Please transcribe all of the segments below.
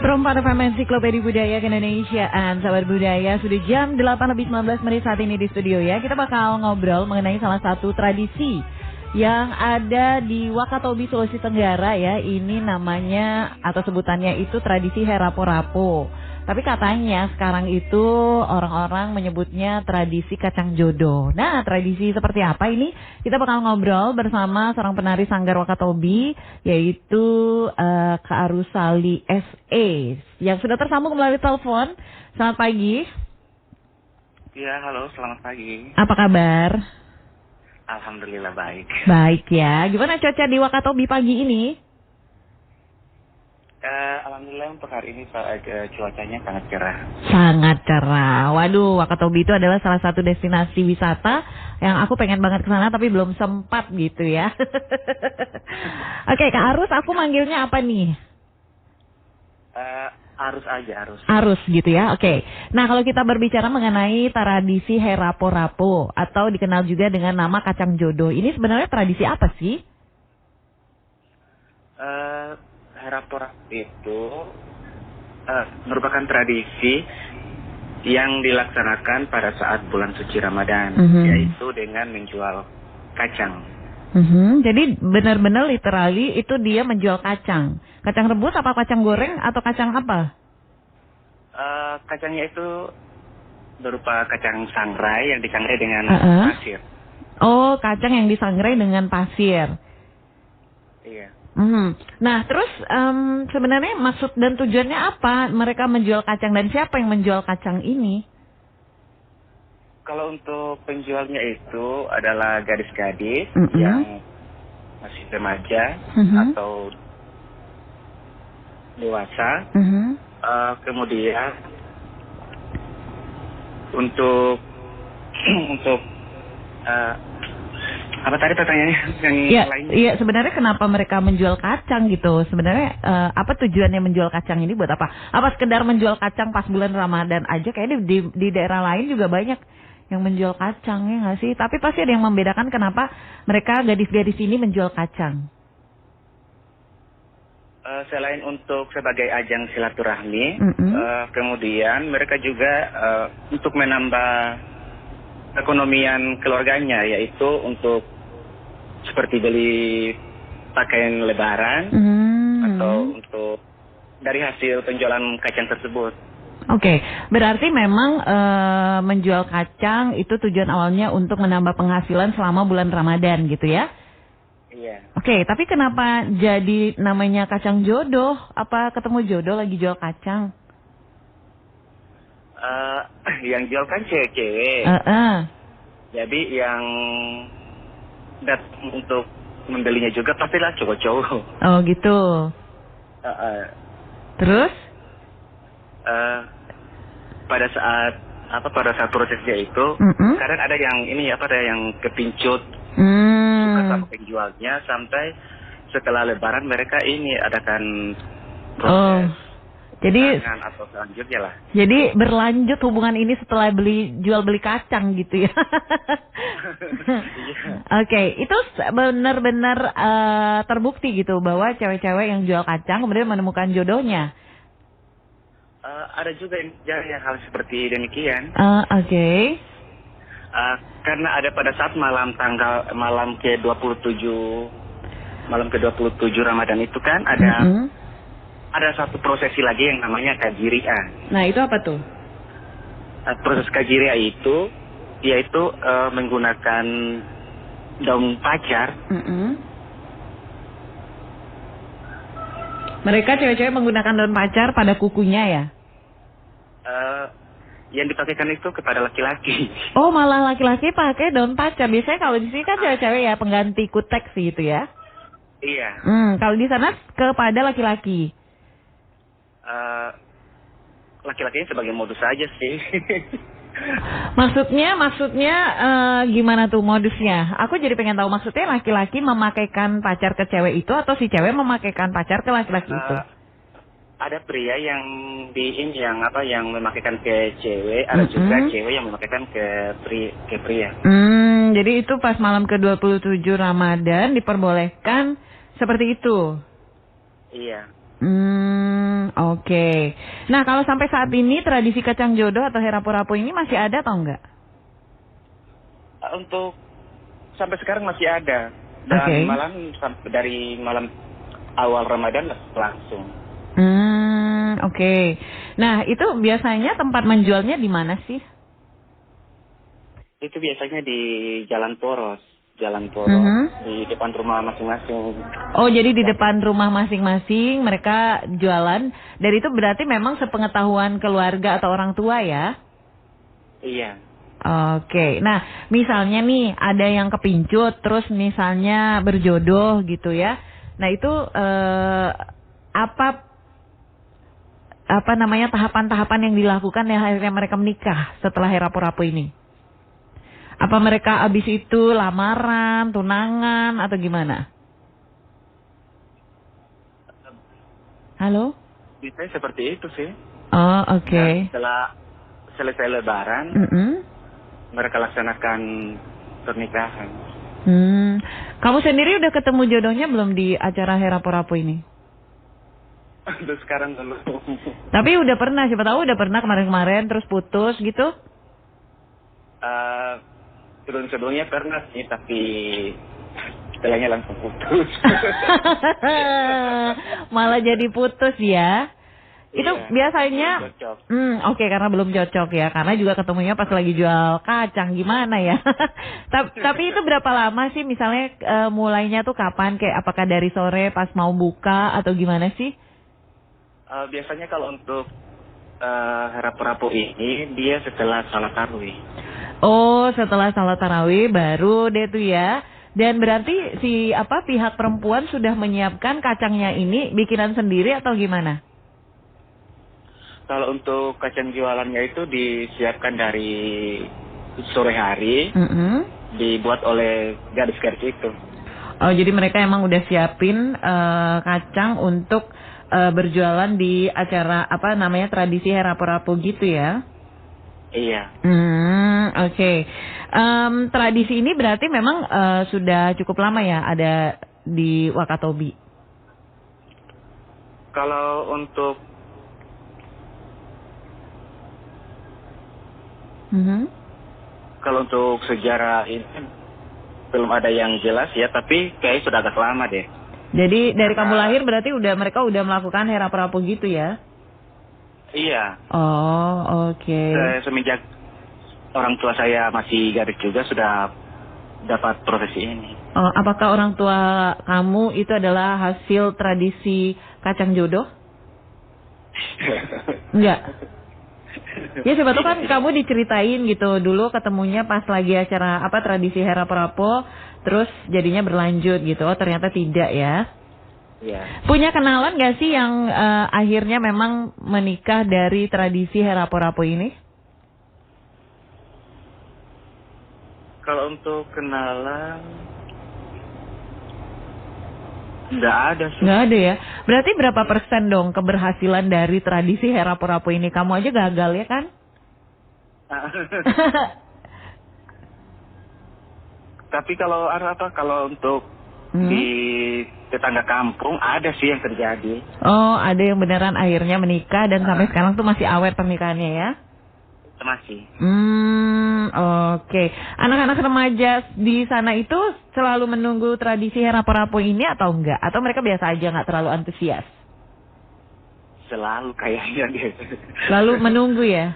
Perempuan FM Ensiklopedia Budaya Keindonesiaan. Sahabat budaya, sudah jam 8:19 saat ini di studio ya. Kita bakal ngobrol mengenai salah satu tradisi yang ada di Wakatobi, Sulawesi Tenggara ya. Ini namanya atau sebutannya itu tradisi Herapo-Rapo. Tapi katanya sekarang itu orang-orang menyebutnya tradisi kacang jodoh. Nah, tradisi seperti apa ini? Kita bakal ngobrol bersama seorang penari Sanggar Wakatobi, yaitu Kak Arusali S.E. yang sudah tersambung melalui telepon. Selamat pagi. Ya, halo, selamat pagi. Apa kabar? Alhamdulillah baik. Baik ya. Gimana cuaca di Wakatobi pagi ini? Alhamdulillah untuk hari ini cuacanya sangat cerah. Sangat cerah. Waduh, Wakatobi itu adalah salah satu destinasi wisata yang aku pengen banget ke sana tapi belum sempat gitu ya. Oke, Kak Arus, aku manggilnya apa nih? Arus aja, Arus. Arus gitu ya. Oke. Nah, kalau kita berbicara mengenai tradisi Herapo-Rapo atau dikenal juga dengan nama kacang jodoh, ini sebenarnya tradisi apa sih? Herapo-Rapo itu merupakan tradisi yang dilaksanakan pada saat bulan suci Ramadan, yaitu dengan menjual kacang. Jadi benar-benar literally itu dia menjual kacang. Kacang rebus apa kacang goreng atau kacang apa? Kacangnya itu berupa kacang sangrai yang disangrai dengan pasir. Oh, kacang yang disangrai dengan pasir. Iya. Nah, terus sebenarnya maksud dan tujuannya apa mereka menjual kacang dan siapa yang menjual kacang ini? Kalau untuk penjualnya itu adalah gadis-gadis yang masih remaja atau dewasa. Kemudian untuk apa tadi pertanyaannya yang lain? Iya, sebenarnya kenapa mereka menjual kacang gitu? Sebenarnya apa tujuannya menjual kacang ini buat apa? Apa sekedar menjual kacang pas bulan Ramadan aja? Kayaknya di daerah lain juga banyak yang menjual kacang, ya nggak sih? Tapi pasti ada yang membedakan kenapa mereka gadis-gadis ini menjual kacang. Selain untuk sebagai ajang silaturahmi, kemudian mereka juga untuk menambah ekonomian keluarganya, yaitu untuk seperti beli pakaian lebaran atau untuk dari hasil penjualan kacang tersebut. Oke, berarti memang menjual kacang itu tujuan awalnya untuk menambah penghasilan selama bulan Ramadan gitu ya? Iya. Oke, tapi kenapa jadi namanya kacang jodoh? Apa ketemu jodoh lagi jual kacang? Yang jual kan cewek-cewek. Jadi yang datang untuk membelinya juga pastilah cowok-cowok. Oh gitu. Terus? Pada saat prosesnya itu, kadang ada yang ada yang kepincut. Suka sama penjualnya sampai setelah lebaran mereka adakan proses atau selanjutnya lah. Jadi berlanjut hubungan ini setelah jual beli kacang gitu ya. Oke, itu benar-benar terbukti gitu bahwa cewek-cewek yang jual kacang kemudian menemukan jodohnya. Ada juga yang hal seperti demikian. Oke. Karena ada pada saat malam ke-27 Ramadan itu kan ada satu prosesi lagi yang namanya Kajiria. Nah, itu apa tuh? Proses Kajiria itu yaitu menggunakan daun pacar. Mereka cewek-cewek menggunakan daun pacar pada kukunya ya? Yang dipakaikan itu kepada laki-laki. Oh, malah laki-laki pakai daun pacar. Biasanya kalau di sini kan cewek-cewek ya pengganti kutek sih itu ya? Iya. Kalau di sana kepada laki-laki? Laki-lakinya sebagai modus aja sih. Maksudnya gimana tuh modusnya? Aku jadi pengen tahu maksudnya laki-laki memakaikan pacar ke cewek itu atau si cewek memakaikan pacar ke laki-laki itu? Ada pria yang yang memakaikan ke cewek, ada juga cewek yang memakaikan ke pria. Jadi itu pas malam ke-27 Ramadan diperbolehkan seperti itu. Iya. Oke. Nah, kalau sampai saat ini tradisi kacang jodoh atau herapu-rapu ini masih ada atau enggak? Untuk sampai sekarang masih ada. Dan dari malam awal Ramadan langsung. Oke. Nah, itu biasanya tempat menjualnya di mana sih? Itu biasanya di Jalan Poros. Di depan rumah masing-masing. Oh, jadi di depan rumah masing-masing mereka jualan. Dan itu berarti memang sepengetahuan keluarga atau orang tua ya? Iya. Oke. Nah, misalnya nih ada yang kepincut, terus misalnya berjodoh gitu ya. Nah, itu apa namanya tahapan-tahapan yang dilakukan ya akhirnya mereka menikah setelah herapu-rapu ini? Apa mereka abis itu lamaran, tunangan, atau gimana? Halo? Biasanya seperti itu sih. Oh, oke. Nah, setelah selesai lebaran, mereka laksanakan pernikahan. Kamu sendiri udah ketemu jodohnya belum di acara herapu-rapu ini? Untuk sekarang belum. Tapi udah pernah, siapa tahu udah pernah kemarin-kemarin terus putus gitu? Sebelum-sebelumnya pernah sih, tapi setelahnya langsung putus. Malah jadi putus ya? Itu Iya, biasanya, oke, karena belum cocok ya, karena juga ketemunya pas lagi jual kacang, gimana ya? Tapi itu berapa lama sih, misalnya mulainya tuh kapan, kayak apakah dari sore pas mau buka atau gimana sih? Biasanya kalau untuk herapu-rapu ini, dia setelah salat tarawih. Oh, setelah salat tarawih baru deh tuh ya. Dan berarti pihak perempuan sudah menyiapkan kacangnya ini bikinan sendiri atau gimana? Kalau untuk kacang jualannya itu disiapkan dari sore hari, dibuat oleh gadis-gadis itu. Oh, jadi mereka emang udah siapin kacang untuk berjualan di acara tradisi herapu-rapu gitu ya? Iya. Oke. Tradisi ini berarti memang sudah cukup lama ya ada di Wakatobi? Kalau untuk sejarah ini belum ada yang jelas ya, tapi kayaknya sudah agak lama deh. Jadi dari kamu lahir berarti mereka udah melakukan herapu-rapu gitu ya? Iya. Oh, oke. Semenjak orang tua saya masih gadis juga sudah dapat profesi ini. Oh, apakah orang tua kamu itu adalah hasil tradisi kacang jodoh? Enggak. Ya siapa tahu kan kamu diceritain gitu dulu ketemunya pas lagi acara tradisi herapu-rapu, terus jadinya berlanjut gitu. Oh, ternyata tidak ya. Iya. Punya kenalan gak sih yang akhirnya memang menikah dari tradisi herapu-rapu ini? Kalau untuk kenalan nggak ada sih. Nggak ada ya. Berarti berapa persen dong keberhasilan dari tradisi herapu-rapu ini? Kamu aja gagal ya kan? Tapi kalau untuk di tetangga kampung ada sih yang terjadi. Oh, ada yang beneran akhirnya menikah dan sampai sekarang tuh masih awet pernikahannya ya? Masih. Oke. Anak-anak remaja di sana itu selalu menunggu tradisi herapu-rapu ini atau enggak? Atau mereka biasa aja nggak terlalu antusias? Selalu kayaknya dia. Selalu menunggu ya?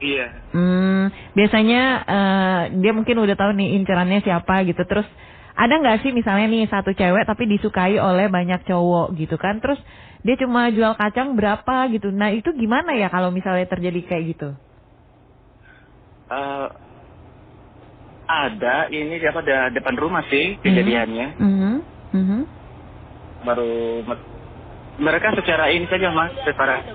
Iya. Biasanya dia mungkin udah tahu nih incerannya siapa gitu. Terus ada nggak sih misalnya nih satu cewek tapi disukai oleh banyak cowok gitu kan? Terus dia cuma jual kacang berapa gitu. Nah itu gimana ya kalau misalnya terjadi kayak gitu? Ada ini depan rumah sih kejadiannya. Baru mereka secara ini saja mas, secara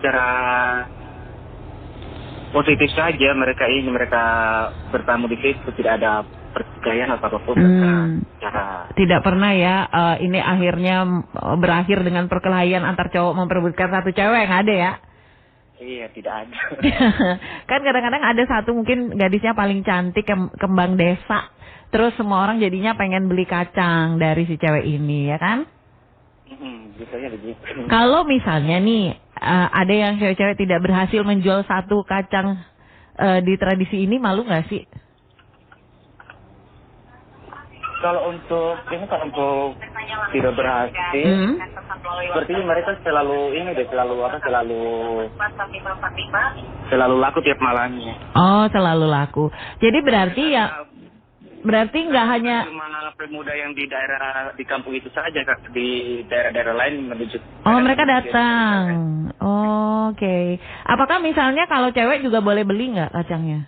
positif saja mereka bertamu di situ, tidak ada pertikaian atau apapun. Tidak pernah ya ini akhirnya berakhir dengan perkelahian antar cowok memperebutkan satu cewek, nggak ada ya? Iya, tidak ada. Kan kadang-kadang ada satu mungkin gadisnya paling cantik, kembang desa. Terus semua orang jadinya pengen beli kacang dari si cewek ini, ya kan? Biasanya begitu. Kalau misalnya nih ada yang cewek-cewek tidak berhasil menjual satu kacang di tradisi ini, malu nggak sih? Kalau untuk tidak berhasil, seperti mereka selalu laku tiap malamnya. Oh, selalu laku. Jadi berarti nggak hanya cuma pemuda yang di kampung itu saja, Kak. Di daerah-daerah lain menuju. Oh, mereka datang. Oh, oke. Apakah misalnya kalau cewek juga boleh beli nggak kacangnya?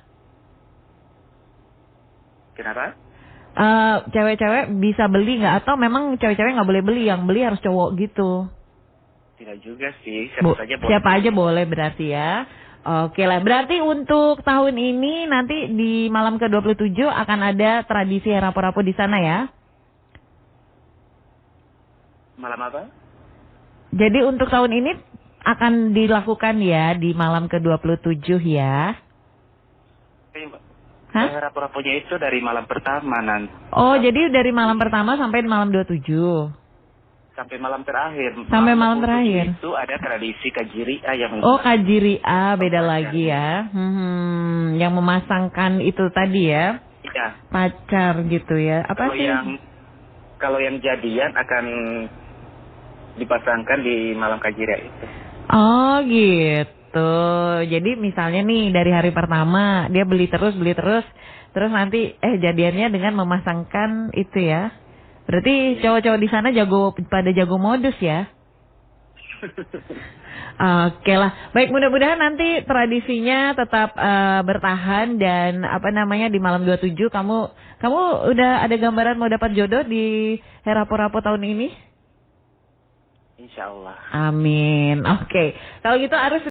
Kenapa? Cewek-cewek bisa beli nggak, atau memang cewek-cewek nggak boleh beli, yang beli harus cowok gitu? Tidak juga sih, siapa aja boleh berarti ya. Oke lah, berarti untuk tahun ini nanti di malam ke-27 akan ada tradisi rapo-rapo di sana ya? Malam apa? Jadi untuk tahun ini akan dilakukan ya di malam ke-27 ya? Hah? Rapo-raponya itu dari malam pertama nanti. Oh, jadi dari malam pertama sampai malam 27? Sampai malam terakhir. Sampai malam terakhir. Itu ada tradisi Kajiria yang... Oh, Kajiria beda lagi ya. Yang memasangkan itu tadi ya? Iya. Pacar gitu ya. Apa sih? Kalau yang jadian akan dipasangkan di malam Kajiria itu. Oh, gitu. Jadi misalnya nih dari hari pertama dia beli terus, terus nanti jadiannya dengan memasangkan itu ya. Berarti cowok-cowok di sana pada jago modus ya. Oke lah. Baik, mudah-mudahan nanti tradisinya tetap bertahan, dan di malam 27 kamu udah ada gambaran mau dapat jodoh di Rapo-Rapo tahun ini? Insya Allah. Amin. Oke. Kalau gitu harus